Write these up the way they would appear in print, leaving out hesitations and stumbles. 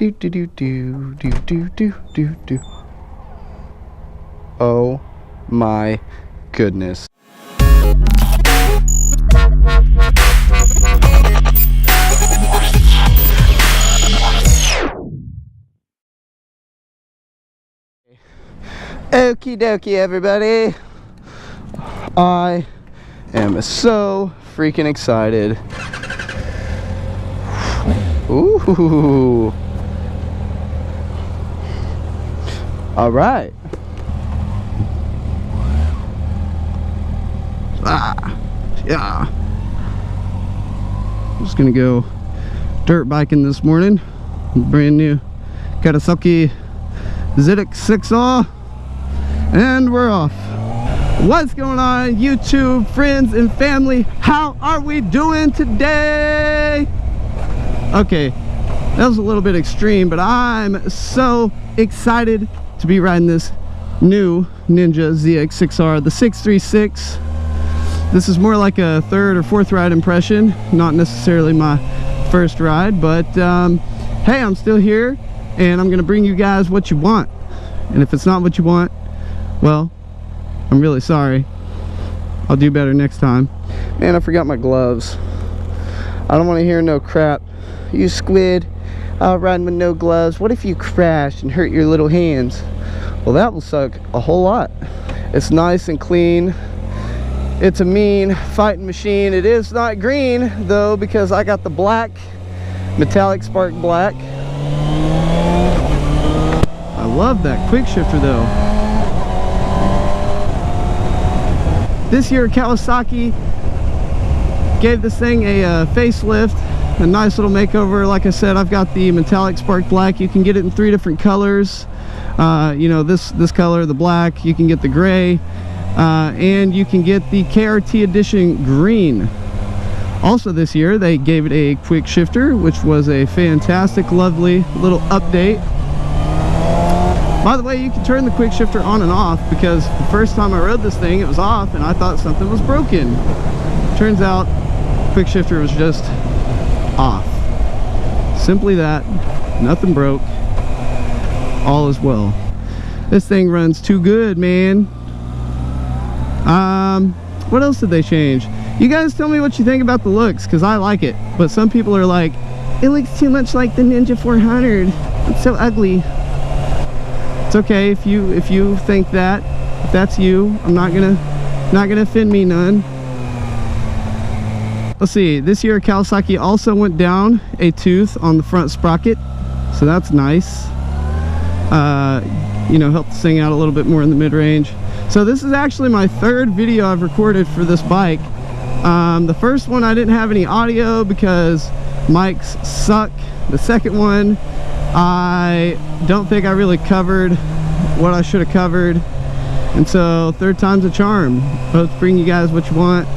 Do do do do do do do do do. Oh my goodness. Okie dokie, everybody. I am so freaking excited. Ooh. All right. Yeah. I'm just gonna go dirt biking this morning. Brand new Kawasaki zx6r, and we're off. What's going on, YouTube friends and family? How are we doing today? Okay, that was a little bit extreme, but I'm so excited to be riding this new Ninja zx6r, the 636. This is more like a third or fourth ride impression, not necessarily my first ride, but hey, I'm still here and I'm gonna bring you guys what you want. And if it's not what you want, well, I'm really sorry. I'll do better next time. Man, I forgot my gloves. I don't want to hear no crap. You squid riding with no gloves. What if you crash and hurt your little hands? Well, that will suck a whole lot. It's nice and clean. It's a mean fighting machine. It is not green though, because I got the black, metallic spark black. I love that quick shifter though. This year Kawasaki gave this thing a facelift, a nice little makeover. Like I said, I've got the metallic spark black. You can get it in 3 different colors. You know, this color, the black. You can get the gray, and you can get the KRT edition green. Also this year they gave it a quick shifter, which was a fantastic, lovely little update. By the way, you can turn the quick shifter on and off, because the first time I rode this thing it was off and I thought something was broken. Turns out quick shifter was just off. Simply that. Nothing broke. All is well. This thing runs too good, man. What else did they change? You guys tell me what you think about the looks, because I like it, but some people are like, it looks too much like the Ninja 400. It's so ugly. It's okay if you think that. If that's you, I'm not gonna offend me none. Let's see, this year Kawasaki also went down a tooth on the front sprocket, so that's nice. You know, helped the thing out a little bit more in the mid-range. So this is actually my third video I've recorded for this bike. The first one I didn't have any audio because mics suck. The second one, I don't think I really covered what I should have covered, and so third time's a charm. Both bring you guys what you want.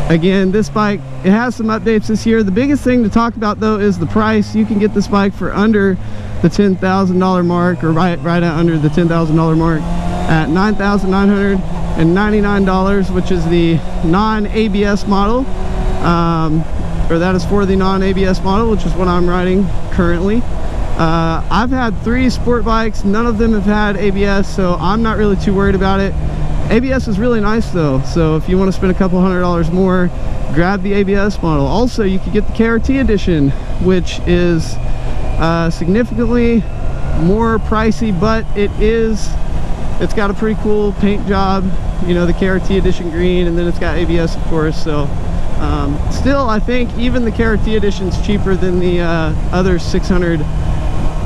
Again, this bike, it has some updates this year. The biggest thing to talk about though is the price. You can get this bike for under the $10,000 mark, or right at under the $10,000 mark, at $9,999, which is the non-ABS model. Or that is for the non-ABS model, which is what I'm riding currently. I've had 3 sport bikes, none of them have had ABS, so I'm not really too worried about it. ABS is really nice though, so if you want to spend a couple $100 more, grab the ABS model. Also, you could get the KRT edition, which is significantly more pricey, but it's got a pretty cool paint job, you know, the KRT edition green, and then it's got ABS of course. So still, I think even the KRT edition is cheaper than the other 600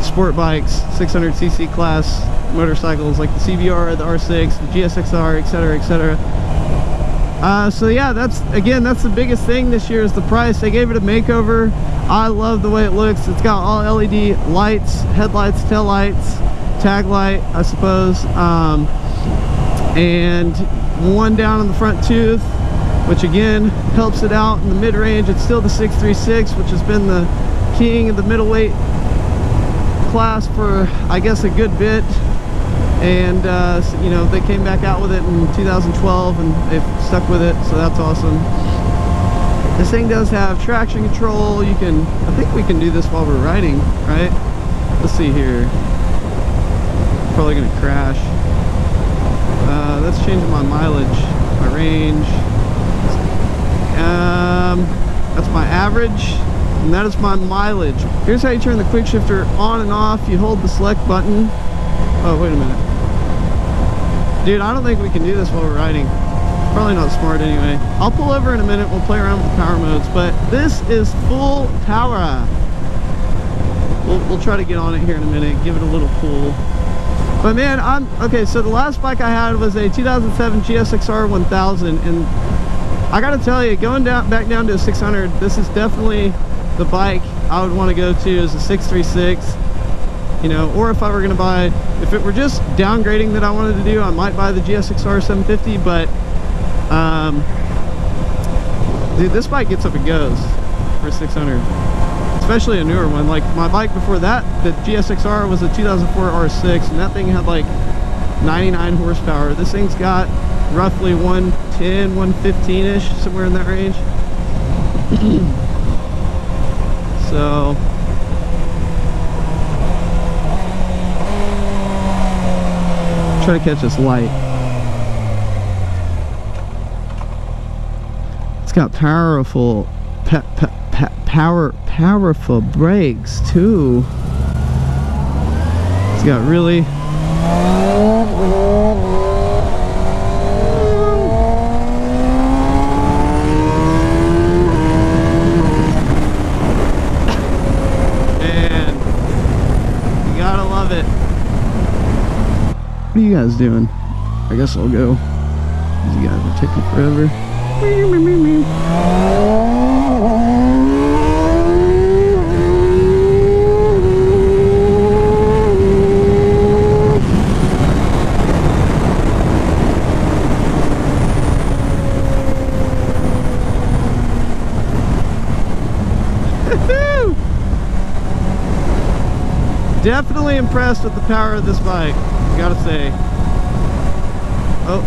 sport bikes, 600cc class motorcycles like the CBR, the R6, the GSXR, etc, etc. So yeah, that's the biggest thing this year is the price. They gave it a makeover. I love the way it looks. It's got all LED lights, headlights, tail lights, tag light, I suppose, and one down on the front tooth, which again helps it out in the mid-range. It's still the 636, which has been the king of the middleweight class for I guess a good bit, and you know, they came back out with it in 2012 and they've stuck with it, so that's awesome. This thing does have traction control. You can, I think we can do this while we're riding, right? Let's see here. Probably gonna crash. That's changing my mileage, my range. That's my average, and that is my mileage. Here's how you turn the quick shifter on and off. You hold the select button. Oh, wait a minute. Dude, I don't think we can do this while we're riding. Probably not smart anyway. I'll pull over in a minute. We'll play around with the power modes, but this is full power. We'll try to get on it here in a minute, give it a little pull. But man, okay, so the last bike I had was a 2007 zx6r 1000, and I gotta tell you, going back down to a 600, this is definitely the bike I would want to go to, is a 636. You know, or if I were gonna buy, if it were just downgrading that I wanted to do, I might buy the zx6r 750, but dude, this bike gets up and goes for a 600, especially a newer one. Like my bike before that, the zx6r, was a 2004 R6, and that thing had like 99 horsepower. This thing's got roughly 110, 115-ish, somewhere in that range. So try to catch this light. It's got powerful powerful brakes too. It's got really What are you guys doing? I guess I'll go. These guys are taking forever. Definitely impressed with the power of this bike, gotta say. Oh,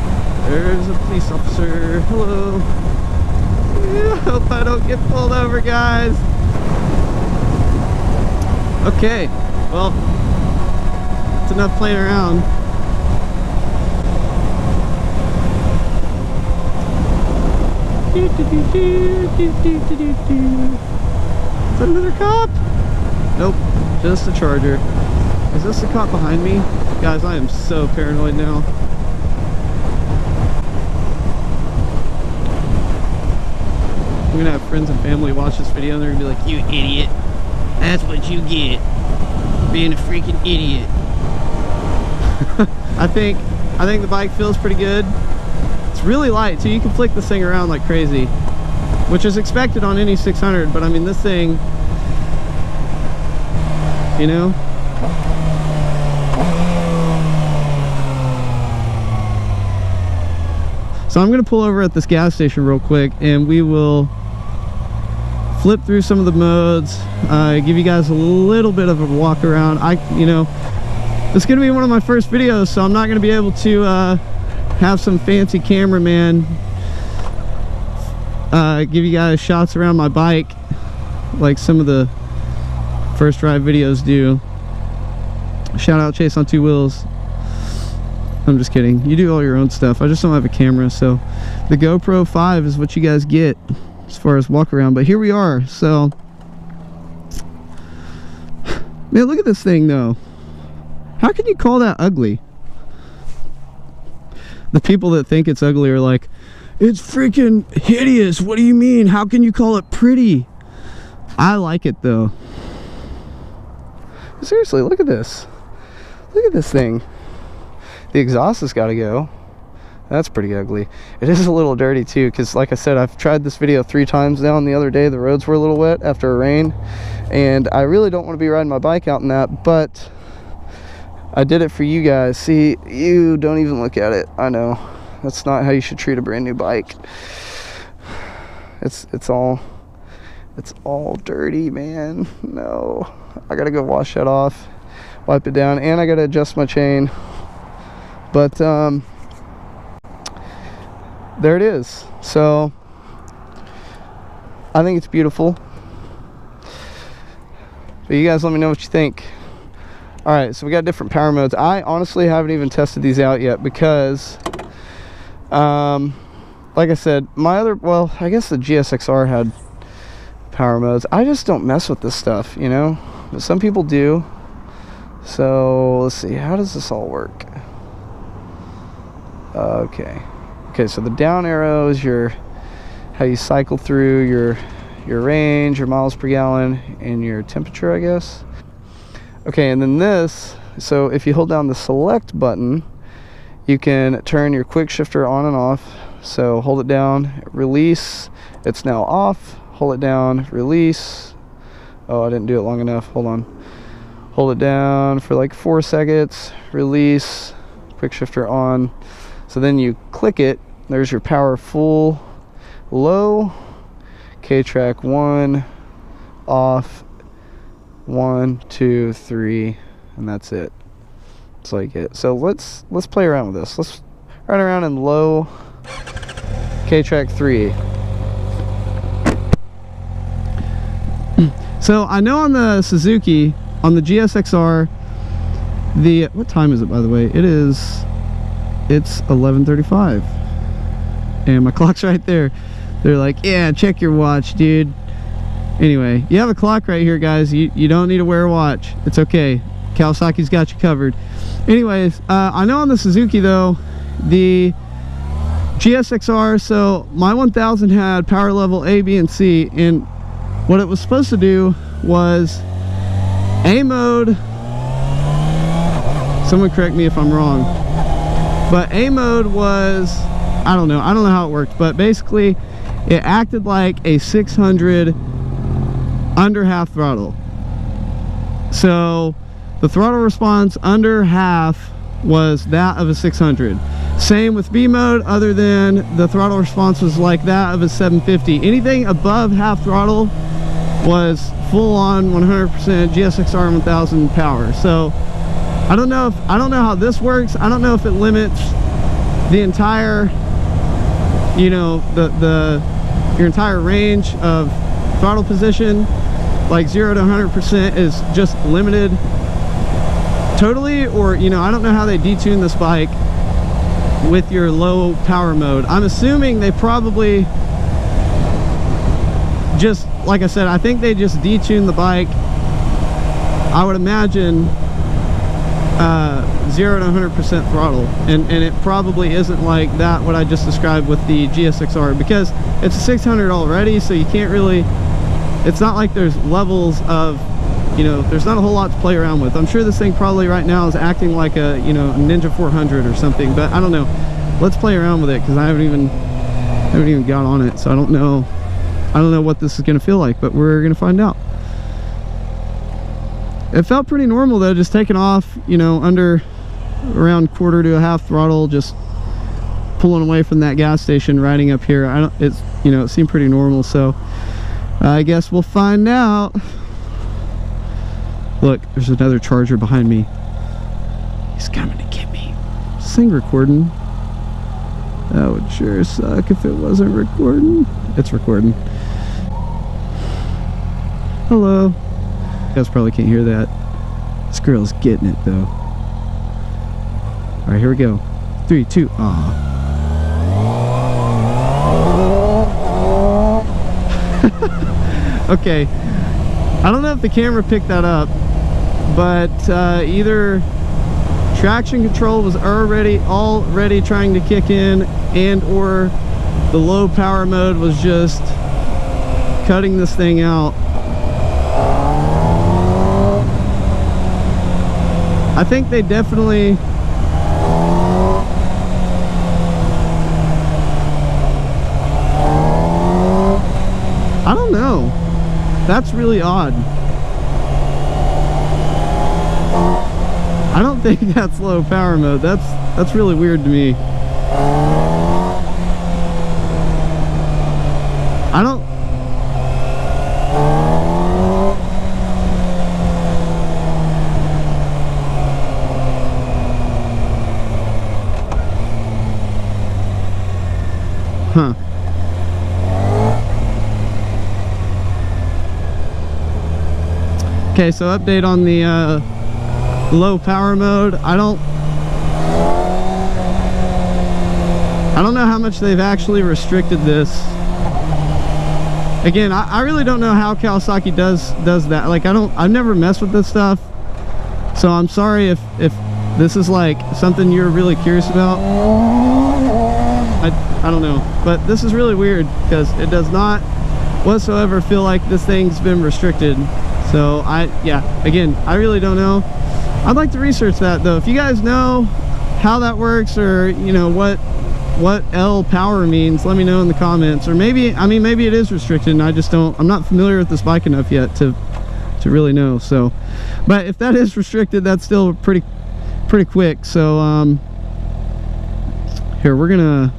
there's a police officer. Hello. I hope I don't get pulled over, guys. Okay, well, it's enough playing around. Is that another cop? Nope, just a Charger. Is this the cop behind me? Guys, I am so paranoid now. I'm gonna have friends and family watch this video and they're gonna be like, "You idiot. That's what you get. Being a freaking idiot." I think the bike feels pretty good. It's really light, so you can flick this thing around like crazy, which is expected on any 600, but I mean, this thing, you know? So I'm gonna pull over at this gas station real quick and we will flip through some of the modes, give you guys a little bit of a walk around. You know, it's gonna be one of my first videos, so I'm not gonna be able to have some fancy cameraman give you guys shots around my bike like some of the first ride videos do. Shout out Chase on Two Wheels. I'm just kidding. You do all your own stuff. I just don't have a camera, so the GoPro 5 is what you guys get as far as walk around. But here we are. So, man, look at this thing though. How can you call that ugly? The people that think it's ugly are like, it's freaking hideous. What do you mean? How can you call it pretty? I like it though. Seriously, look at this. Look at this thing. The exhaust has got to go. That's pretty ugly. It is a little dirty too, because like I said, I've tried this video 3 times now, and the other day the roads were a little wet after a rain, and I really don't want to be riding my bike out in that, but I did it for you guys. See, you don't even look at it. I know. That's not how you should treat a brand new bike. It's all dirty, man. No. I gotta go wash that off, wipe it down, and I gotta adjust my chain. But there it is. So I think it's beautiful. But you guys let me know what you think. Alright, so we got different power modes. I honestly haven't even tested these out yet because, like I said, well, I guess the zx6r had power modes. I just don't mess with this stuff, you know? But some people do. So, let's see. How does this all work? Okay. Okay, so the down arrow is how you cycle through your range, your miles per gallon, and your temperature, I guess. Okay, and then this, so if you hold down the select button, you can turn your quick shifter on and off. So hold it down, release, it's now off. Hold it down, release. Oh, I didn't do it long enough, hold on. Hold it down for like 4 seconds, release, quick shifter on. So then you click it, there's your power full, low, K-track 1, off, 1, 2, 3, and that's it. That's like it. So let's play around with this. Let's ride around in low K-track 3. So I know on the Suzuki, on the zx6r, what time is it, by the way? It's 11:35, and my clock's right there. They're like, yeah, check your watch, dude. Anyway, you have a clock right here, guys. You don't need to wear a watch. It's okay. Kawasaki's got you covered. Anyways, I know on the Suzuki, though, the zx6r, so my 1000 had power level A, B, and C, and what it was supposed to do was A mode, someone correct me if I'm wrong, but A mode was, I don't know how it worked, but basically it acted like a 600 under half throttle. So the throttle response under half was that of a 600. Same with B mode, other than the throttle response was like that of a 750. Anything above half throttle was full on 100% zx6r 1000 power. So I don't know how this works. I don't know if it limits the entire, you know, your entire range of throttle position, like 0 to 100% is just limited totally, or, you know, I don't know how they detune this bike with your low power mode. I'm assuming they probably just, like I said, I think they just detune the bike, I would imagine, 0 to 100% throttle, and it probably isn't like that what I just described with the zx6r, because it's a 600 already, so you can't really, it's not like there's levels of, you know, there's not a whole lot to play around with. I'm sure this thing probably right now is acting like a, you know, Ninja 400 or something, but I don't know. Let's play around with it, because I haven't even got on it, so I don't know what this is going to feel like, but we're going to find out. It felt pretty normal though, just taking off, you know, under around quarter to a half throttle, just pulling away from that gas station, riding up here. It's, you know, it seemed pretty normal, so I guess we'll find out. Look, there's another Charger behind me. He's coming to get me. Is this thing recording? That would sure suck if it wasn't recording. It's recording. Hello. You guys probably can't hear that. This girl's getting it though. Alright, here we go. 3, 2, Okay. I don't know if the camera picked that up, but either traction control was already trying to kick in, and or the low power mode was just cutting this thing out. I think they definitely, I don't know. That's really odd. I don't think that's low power mode. That's really weird to me. I don't. Huh. Okay, so update on the low power mode. I don't know how much they've actually restricted this. Again, I really don't know how Kawasaki does that. Like, I've never messed with this stuff, so I'm sorry if this is like something you're really curious about. I don't know, but this is really weird because it does not whatsoever feel like this thing's been restricted. So yeah, again, I really don't know. I'd like to research that though. If you guys know how that works, or you know what L power means, let me know in the comments. Or maybe, I mean, maybe it is restricted and I'm not familiar with this bike enough yet to really know. So, but if that is restricted, that's still pretty quick. So here, we're gonna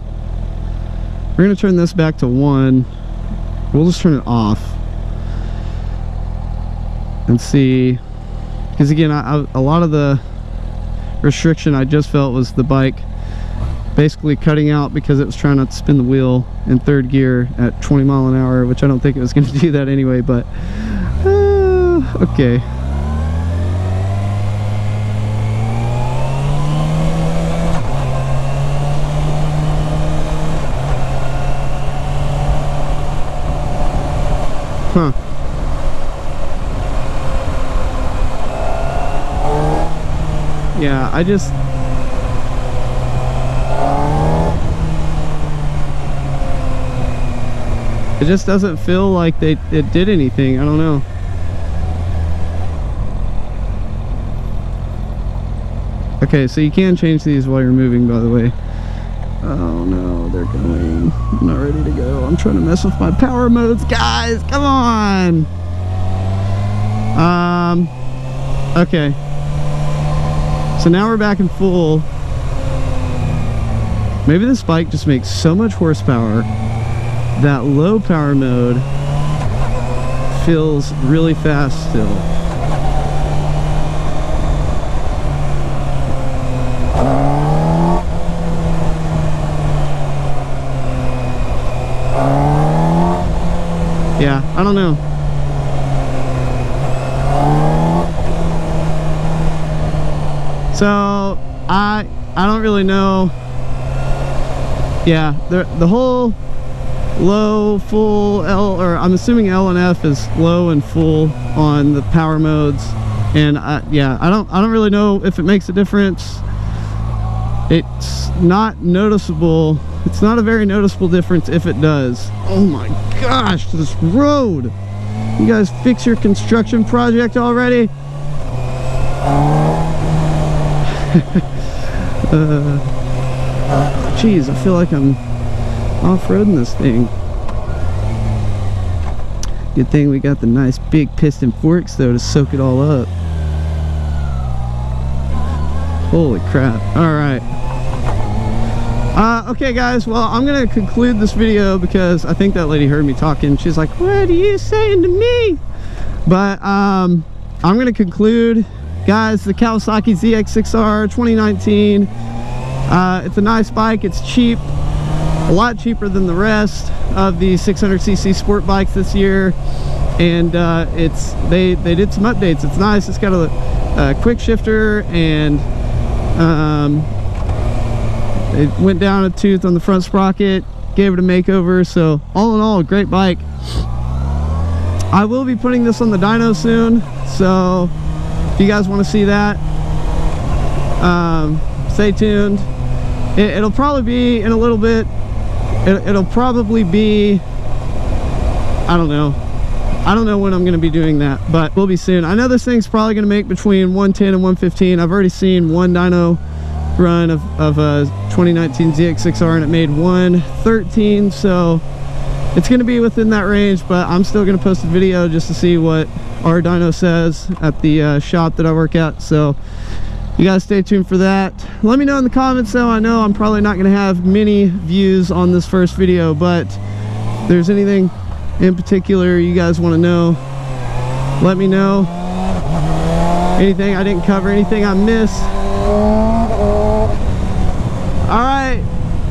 turn this back to 1. We'll just turn it off and see, because again, a lot of the restriction I just felt was the bike basically cutting out because it was trying not to spin the wheel in 3rd gear at 20 mile an hour, which I don't think it was going to do that anyway. But okay. Huh. Yeah, it just doesn't feel like it did anything. I don't know. Okay, so you can change these while you're moving, by the way. Oh no, they're going. I'm not ready to go. I'm trying to mess with my power modes, guys. Come on. Okay. So now we're back in full. Maybe this bike just makes so much horsepower that low power mode feels really fast still. Yeah, I don't know. So I don't really know. Yeah, the whole low, full, L, or I'm assuming L and F is low and full on the power modes, and yeah, I don't really know if it makes a difference. It's not noticeable. It's not a very noticeable difference if it does. Oh my gosh, this road! You guys fix your construction project already? Geez, I feel like I'm off-roading this thing. Good thing we got the nice big piston forks though to soak it all up. Holy crap. Alright. Okay guys, well, I'm gonna conclude this video because I think that lady heard me talking. She's like, what are you saying to me? But I'm gonna conclude, guys, the Kawasaki zx6r 2019. It's a nice bike. It's cheap, a lot cheaper than the rest of the 600cc sport bikes this year, and they did some updates. It's nice. It's got a quick shifter, and they went down a tooth on the front sprocket, gave it a makeover. So all in all, a great bike. I will be putting this on the dyno soon, so if you guys want to see that, stay tuned. It'll probably be in a little bit. It'll probably be, I don't know when I'm going to be doing that, but we'll be soon. I know this thing's probably going to make between 110 and 115. I've already seen one dyno run of a 2019 zx6r, and it made 113, so it's going to be within that range. But I'm still going to post a video just to see what our dyno says at the shop that I work at. So you guys stay tuned for that. Let me know in the comments though. I know I'm probably not going to have many views on this first video, but if there's anything in particular you guys want to know, let me know. Anything I didn't cover, anything I missed. Alright,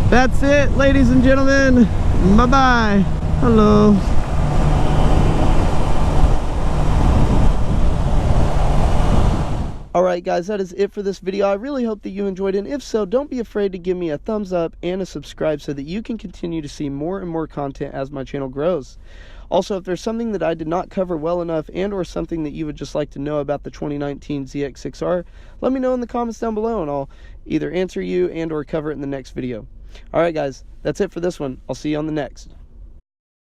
that's it, ladies and gentlemen. Bye-bye. Hello. Alright guys, that is it for this video. I really hope that you enjoyed it, and if so, don't be afraid to give me a thumbs up and a subscribe so that you can continue to see more and more content as my channel grows. Also, if there's something that I did not cover well enough and or something that you would just like to know about the 2019 ZX6R, let me know in the comments down below and I'll either answer you and or cover it in the next video. Alright guys, that's it for this one. I'll see you on the next.